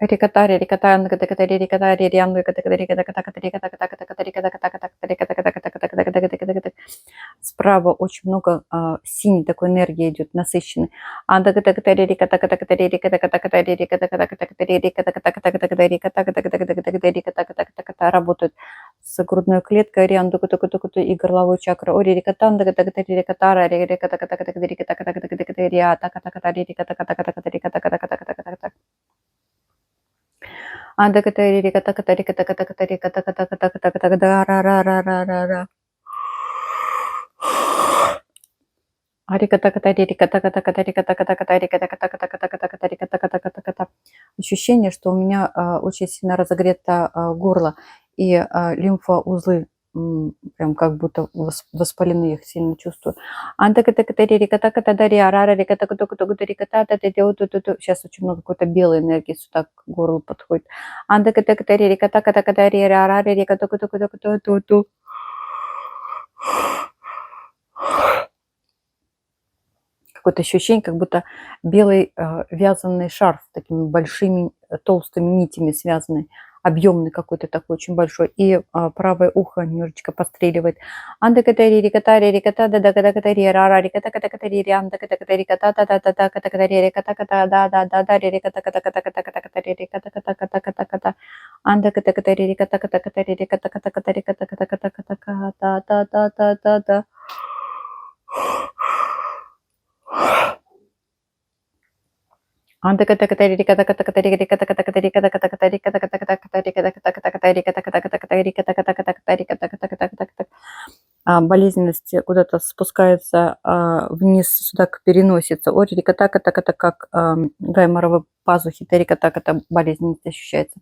Рикатари, рикатан, рикатари, рикатари, риан, справа очень много синей такой энергии идет, насыщенной. Работают с грудной клеткой, и горловой чакрой. Ощущение, что у меня очень сильно разогрето горло, и лимфоузлы прям как будто воспалены, я их сильно чувствую. Сейчас очень много какой-то белой энергии сюда к горлу подходит. Какое-то ощущение, как будто белый вязаный шарф с такими большими толстыми нитями связанный, объемный какой-то такой, очень большой. И правое ухо немножечко постреливает. Болезненность куда-то спускается вниз сюда к переносице. Это как гайморовой пазухи, это болезненность ощущается.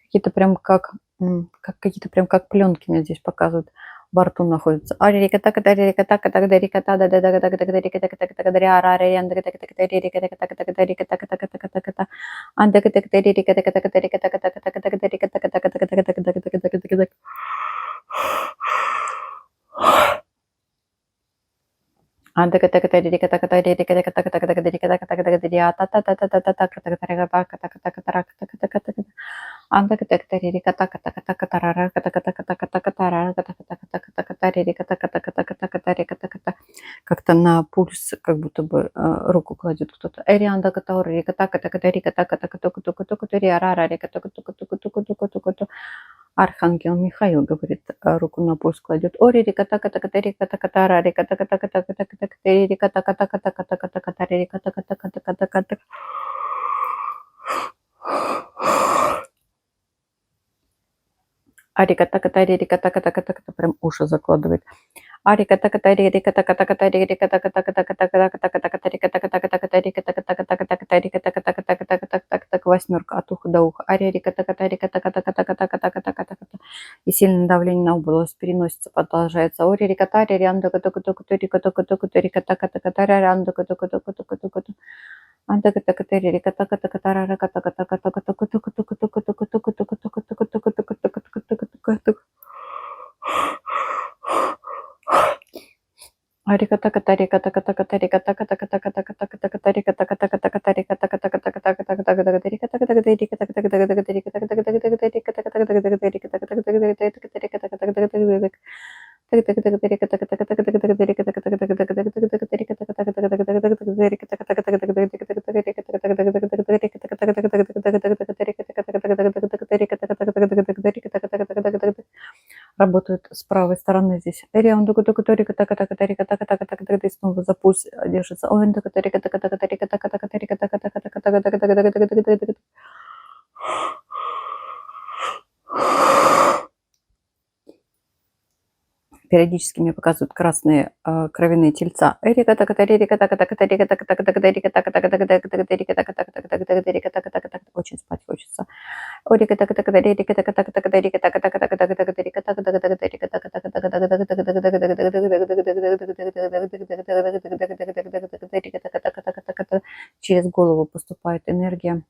Какие-то прям как какие-то прям как пленки мне здесь показывают, во рту находятся. Как-то на пульс, как будто бы руку кладет кто-то. Архангел Михаил говорит, руку на пульс кладет. Прям уши закладывает. Восьмерка от уха до уха. И сильное давление на область переносится, продолжается. Работают с правой стороны здесь. И снова за пульс держится. Периодически мне показывают красные кровяные тельца. Очень спать хочется. Через голову поступает энергия.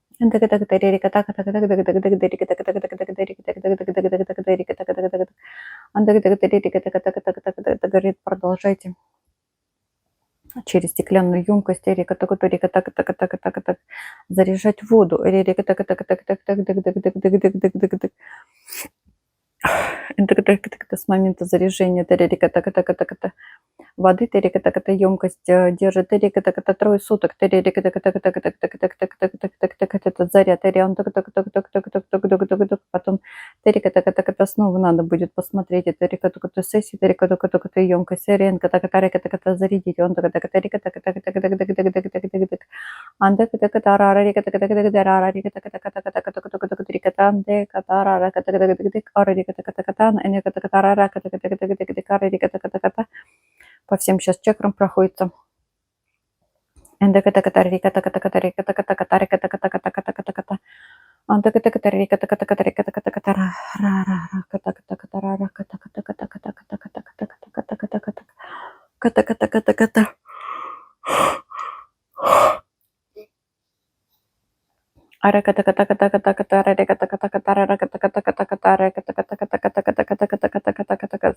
Говорит, продолжайте через стеклянную емкость заряжать воду. С момента заряжения воды емкость держит трое суток. Этот заряд потом снова надо будет посмотреть эту сессию, емкость зарядить. Он по всем сейчас чакрам проходится.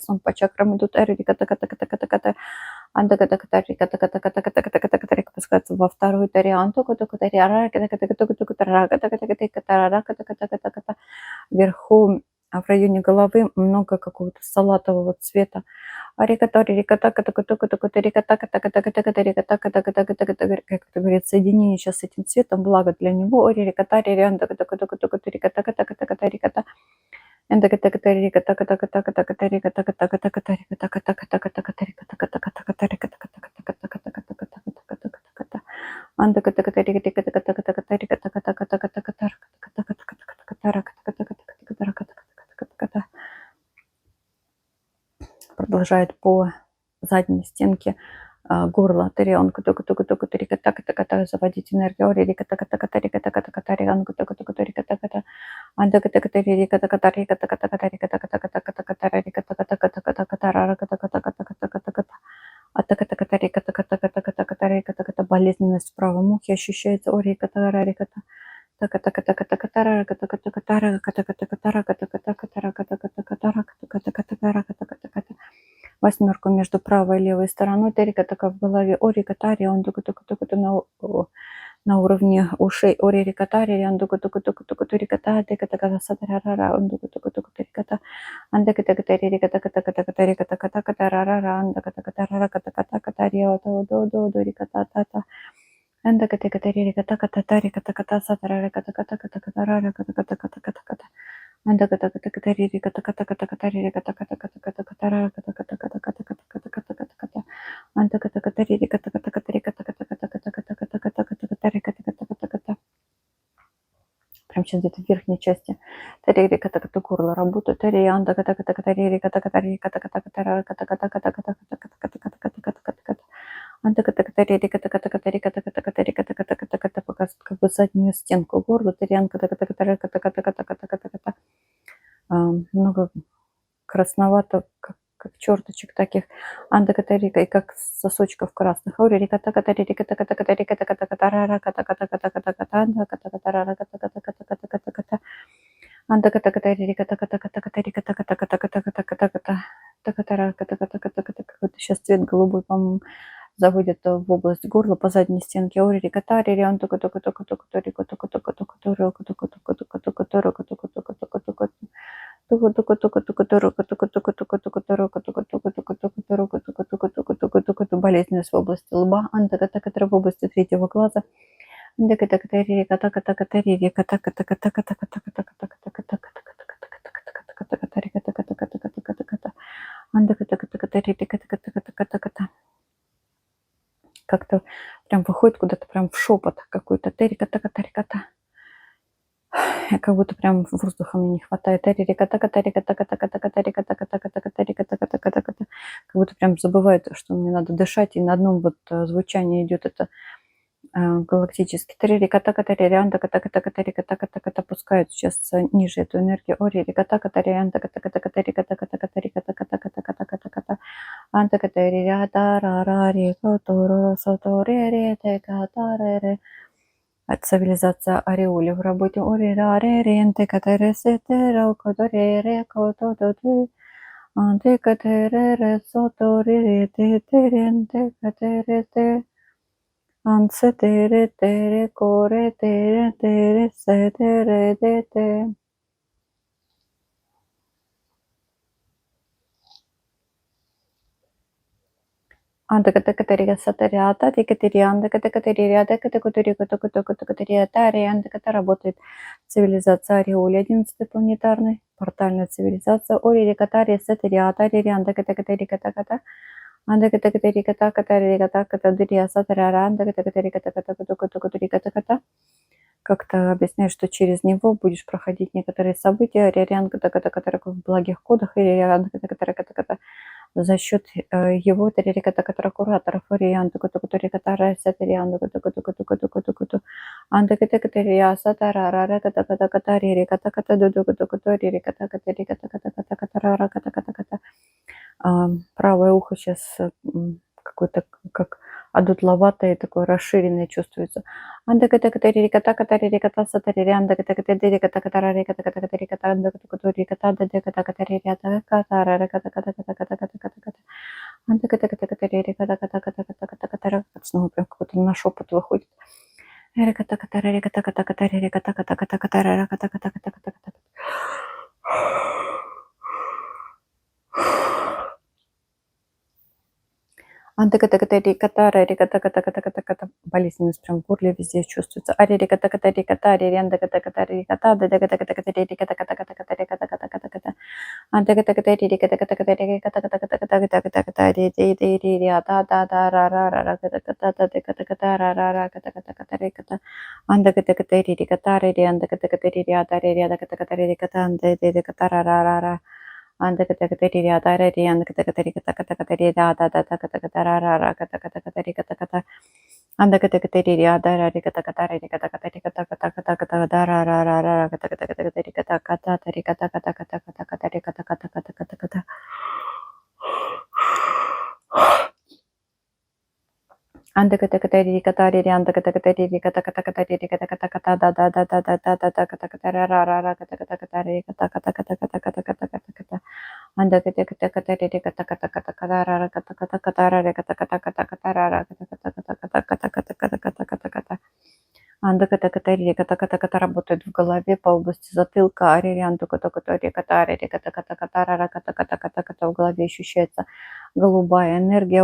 Сон по чакрам идут. Спускаться во вторую тарианту. Вверху в районе головы много какого-то салатового цвета. Как говорит, соединение сейчас с этим цветом, благо для него. Продолжает по задней стенке горло, заводить энергию. Болезненность в правом ухе ощущается. Восьмерку между правой и левой стороной. В голове. Он на уровне ушей. Прям сейчас где-то в верхней части горло работает. Показывает как бы заднюю стенку горла. Много красновато, как черточек таких, и как сосочков красных. Сейчас цвет голубой, по-моему, заводит в область горла по задней стенке. Болезненность в области лба, в области третьего глаза. Как-то прям выходит куда-то прям в шепот какой-то. как будто прям воздуха мне не хватает. Как будто прям забывает, что мне надо дышать, и на одном вот звучании идет это галактический. Пускают сейчас ниже эту энергию. Цивилизация Ореоли в работе. Работает цивилизация Ореоли, 11 планетарный, портальная цивилизация. Оририкатари, Сатериата, Ририанда, Катакатарикатаката, как-то объясняет, что через него будешь проходить некоторые события, в благих кодах, и за счет его кураторов, правое ухо сейчас какое-то как одутловатое, такое расширенное чувствуется. Снова прям какой-то на шепот выходит. Болезненность прям в горле везде чувствуется. Работает в голове по области затылка, в голове ощущается голубая энергия,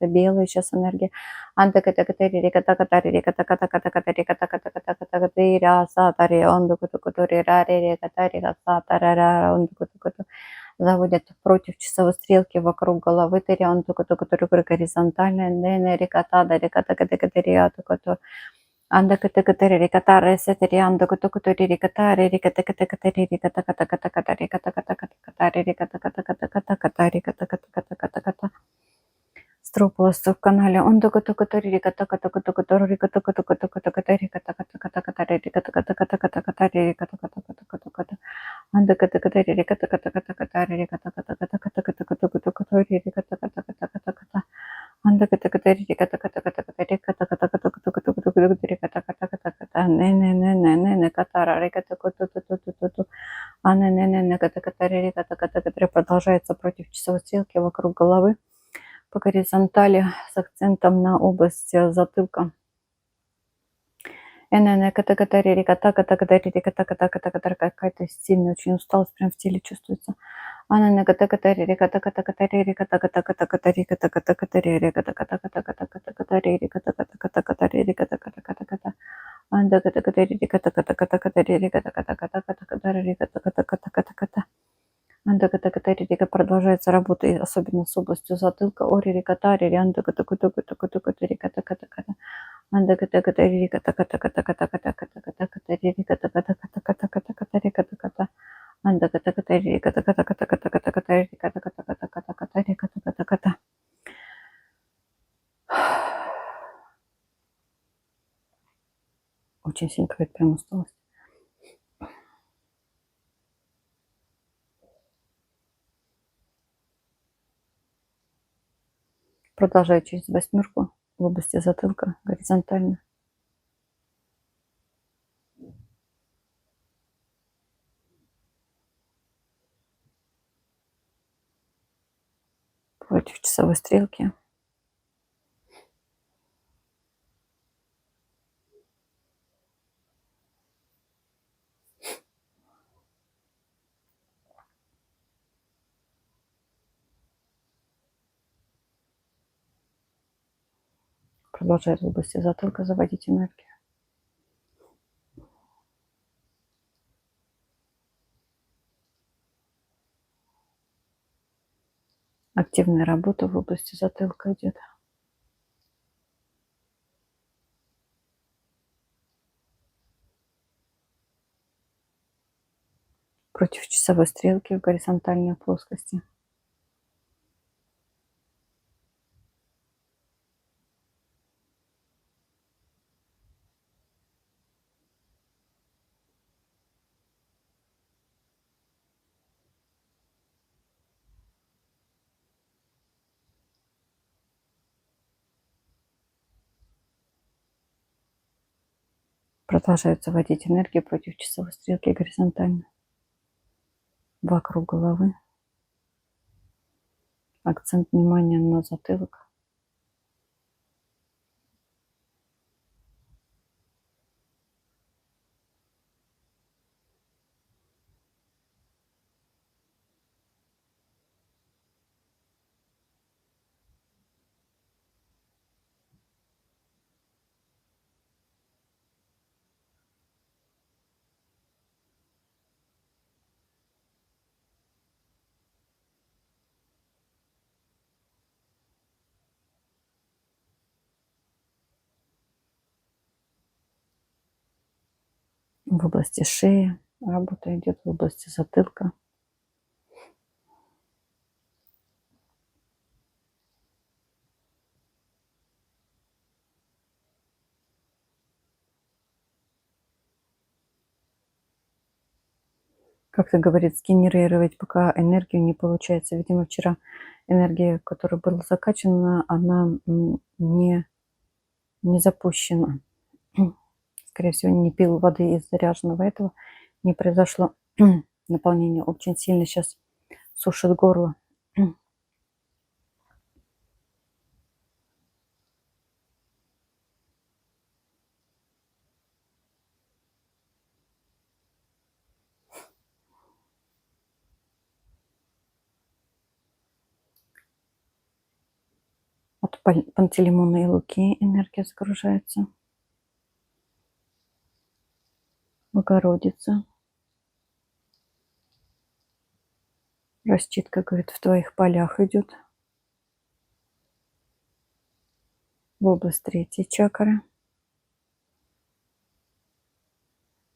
белая сейчас энергия, заводят против часовой стрелки вокруг головы, горизонтально, стропилась в канале. Продолжается против часовой стрелки вокруг головы по горизонтали с акцентом на область затылка. Какая-то сильная очень усталость прям в теле чувствуется. Андакатакатаририка продолжается работа, и особенно с областью затылка. Оририкатарири, андакатакутукутукутукутурикатакатаката. Андакатакатаририкатакатакатакатакатакатакатакатакатакатакатакатакатаката. Андакатакатаририкатакатакатакатакатакатакатакатакатакатакатаката. Очень сильно какая-то прям усталость. Продолжаю через восьмерку в области затылка горизонтально. Против часовой стрелки. Продолжает в области затылка заводить энергию. Активная работа в области затылка идет. Против часовой стрелки в горизонтальной плоскости. Продолжает заводить энергию против часовой стрелки горизонтально. Вокруг головы. Акцент внимания на затылок. В области шеи. Работа идет в области затылка. Как-то говорит, сгенерировать пока энергию не получается. Видимо, вчера энергия, которая была закачана, она не запущена. Скорее всего, не пил воды из заряженного этого. Не произошло наполнение. Очень сильно сейчас сушит горло. От Пантелеймона и Луки энергия загружается. Богородица. Расчистка, говорит, в твоих полях идет. В область третьей чакры.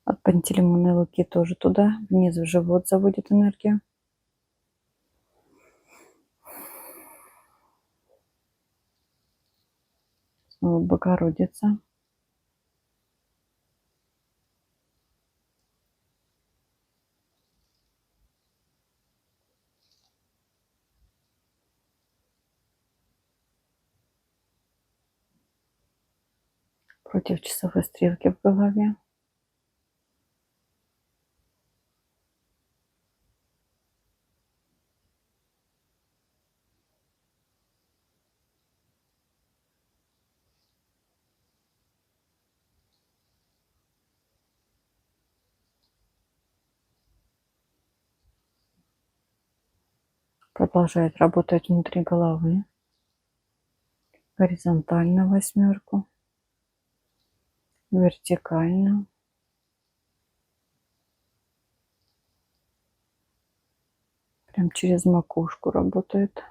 От Пантелеймона и Луки тоже туда. Вниз в живот заводит энергию. Снова Богородица. Против часовой стрелки в голове. Продолжает работать внутри головы. Горизонтально восьмерку. Вертикально. Прям через макушку работает.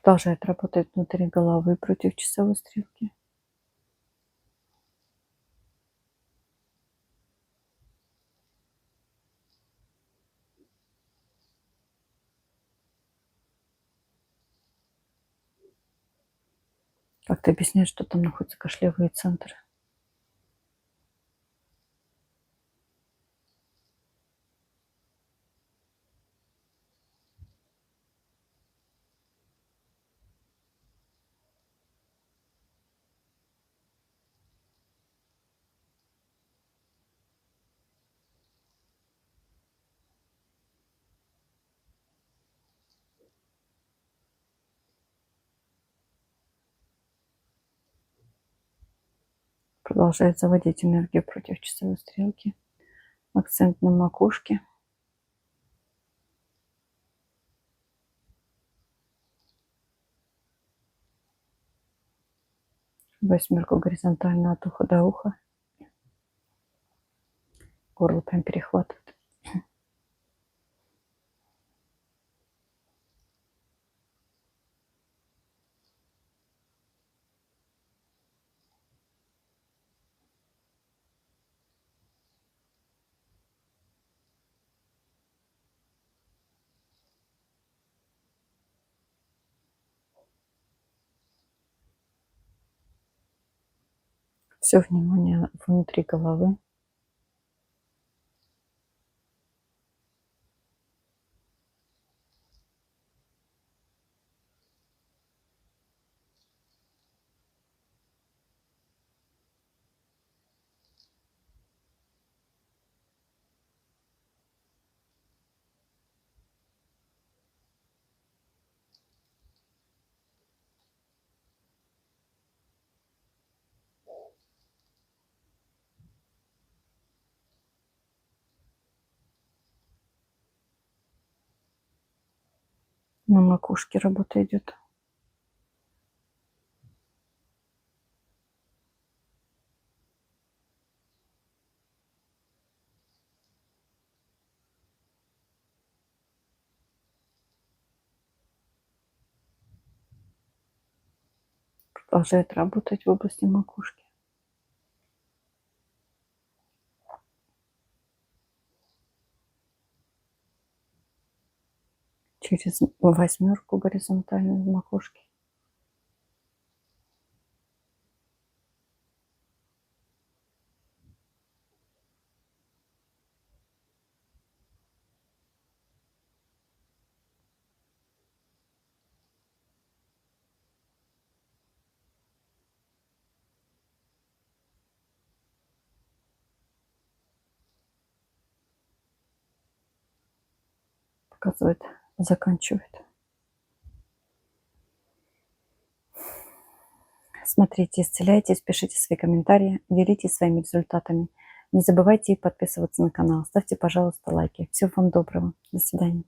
Продолжает работать внутри головы против часовой стрелки. Как ты объясняешь, что там находятся кашлевые центры? Продолжает заводить энергию против часовой стрелки. Акцент на макушке. Восьмерку горизонтально от уха до уха. Горло прям перехватывает. Все внимание внутри головы. На макушке работа идет. Продолжает работать в области макушки. Через восьмерку горизонтально в макушке. Показывает, заканчивает. Смотрите, исцеляйтесь, пишите свои комментарии, делитесь своими результатами. Не забывайте подписываться на канал. Ставьте, пожалуйста, лайки. Всего вам доброго. До свидания.